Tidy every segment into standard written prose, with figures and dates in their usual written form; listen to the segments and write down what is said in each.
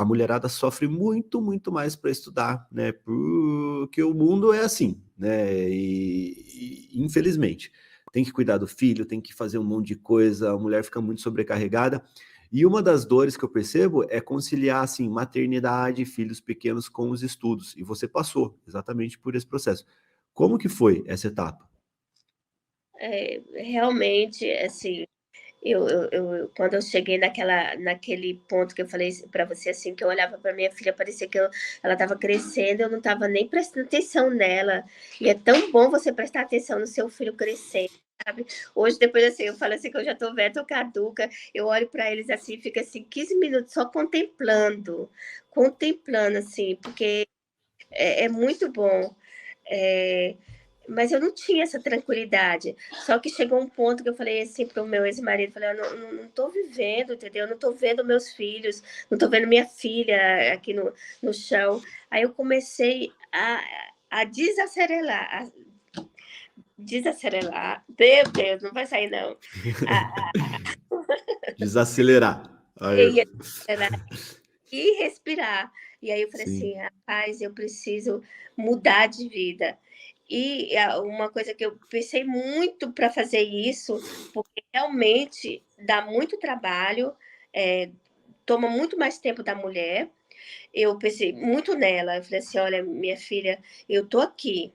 a mulherada sofre muito, muito mais para estudar, né? Porque o mundo é assim, né? E infelizmente tem que cuidar do filho, tem que fazer um monte de coisa, a mulher fica muito sobrecarregada. E uma das dores que eu percebo é conciliar assim maternidade, filhos pequenos com os estudos. E você passou exatamente por esse processo. Como que foi essa etapa? Realmente, assim, quando eu cheguei naquele ponto que eu falei para você, assim, que eu olhava para minha filha, parecia que ela estava crescendo, eu não estava nem prestando atenção nela. E é tão bom você prestar atenção no seu filho crescendo, sabe? Hoje, depois assim, eu falo assim que eu já tô velha, tô caduca, eu olho para eles assim, fica assim 15 minutos só contemplando assim, porque é muito bom. É, mas eu não tinha essa tranquilidade. Só que chegou um ponto que eu falei assim para o meu ex-marido, falei, eu não tô vivendo, entendeu? Eu não tô vendo meus filhos, não tô vendo minha filha aqui no chão. Aí eu comecei a desacelerar. Meu Deus, não vai sair não. A, Desacelerar. Aí, e, e respirar. E aí eu falei assim, sim, rapaz, eu preciso mudar de vida. E uma coisa que eu pensei muito para fazer isso, porque realmente dá muito trabalho, é, toma muito mais tempo da mulher. Eu pensei muito nela. Eu falei assim, olha, minha filha, eu tô aqui.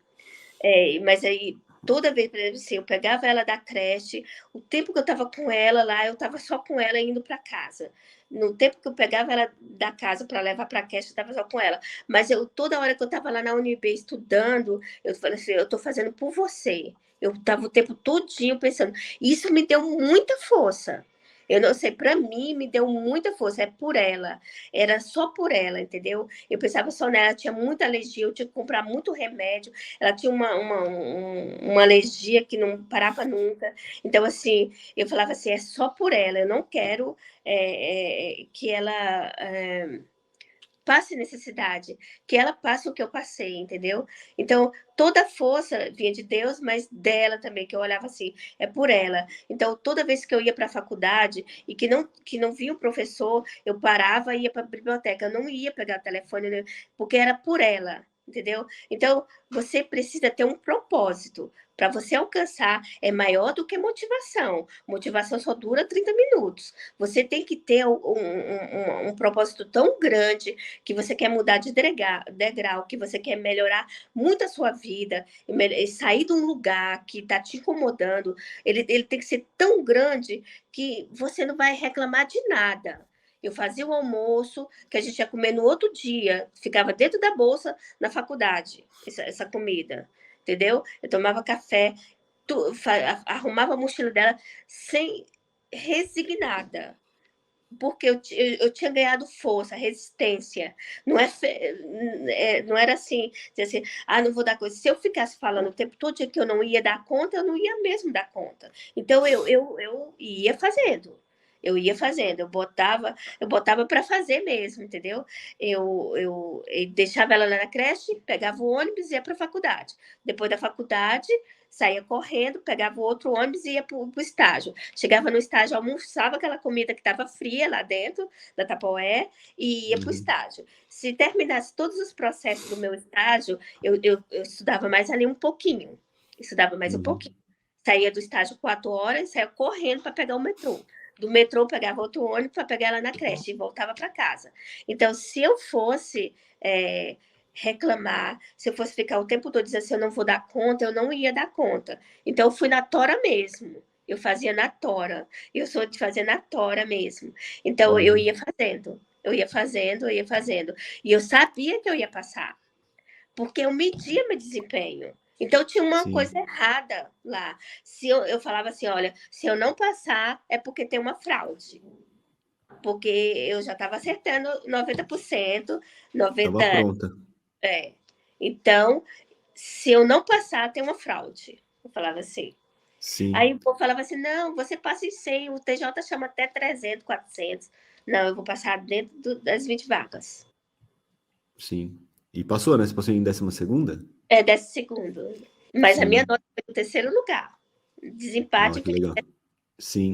Mas aí, toda vez, por exemplo, assim, eu pegava ela da creche, o tempo que eu estava com ela lá, eu estava só com ela indo para casa. No tempo que eu pegava ela da casa para levar para a creche, eu estava só com ela. Mas toda hora que eu estava lá na UNB estudando, eu falei assim, eu estou fazendo por você. Eu estava o tempo todinho pensando. Isso me deu muita força. Eu não sei, para mim me deu muita força, é por ela. Era só por ela, entendeu? Eu pensava só nela, tinha muita alergia, eu tinha que comprar muito remédio. Ela tinha uma alergia que não parava nunca. Então, assim, eu falava assim, é só por ela, eu não quero que ela passe necessidade, que ela passe o que eu passei, entendeu? Então, toda a força vinha de Deus, mas dela também, que eu olhava assim, é por ela. Então, toda vez que eu ia para a faculdade e que não vinha o professor, eu parava e ia para a biblioteca, eu não ia pegar o telefone, né? Porque era por ela, entendeu? Então, você precisa ter um propósito. Para você alcançar, é maior do que motivação. Motivação só dura 30 minutos. Você tem que ter um propósito tão grande que você quer mudar de degrau, que você quer melhorar muito a sua vida, e sair de um lugar que está te incomodando, ele tem que ser tão grande que você não vai reclamar de nada. Eu fazia o almoço, que a gente ia comer no outro dia, ficava dentro da bolsa na faculdade, essa comida, entendeu? Eu tomava café, arrumava a mochila dela sem resignada, porque eu tinha ganhado força, resistência. Não era assim, dizer assim, não vou dar coisa. Se eu ficasse falando o tempo todo que eu não ia dar conta, eu não ia mesmo dar conta. Então eu ia fazendo. Eu botava para fazer mesmo, entendeu? Eu deixava ela lá na creche, pegava o ônibus e ia para a faculdade. Depois da faculdade, saía correndo, pegava o outro ônibus e ia para o estágio. Chegava no estágio, almoçava aquela comida que estava fria lá dentro da Tupperware e ia para o uhum, estágio. Se terminasse todos os processos do meu estágio, eu estudava mais ali um pouquinho. Estudava mais um uhum. pouquinho. Saía do estágio 4 horas, saía correndo para pegar o metrô. Do metrô, pegava outro ônibus para pegar ela na creche e voltava para casa. Então, se eu fosse reclamar, se eu fosse ficar o tempo todo dizendo assim, eu não vou dar conta, eu não ia dar conta. Então, eu fui na tora mesmo. Eu fazia na tora. Eu sou de fazer na tora mesmo. Então, eu ia Uhum. fazendo. Eu ia fazendo, eu ia fazendo. E eu sabia que eu ia passar, porque eu media meu desempenho. Então, tinha uma Sim. coisa errada lá. Se eu falava assim, olha, se eu não passar, é porque tem uma fraude. Porque eu já estava acertando 90%, Tava 90%. pronta. É. Então, se eu não passar, tem uma fraude. Eu falava assim. Aí Sim, o povo falava assim, não, você passa em 100, o TJ chama até 300, 400. Não, eu vou passar dentro das 20 vagas. sim. E passou, né? Você passou em 12ª? Desse segundo. Mas a minha Sim. nota foi no terceiro lugar. Ah, Desempate que legal. Sim.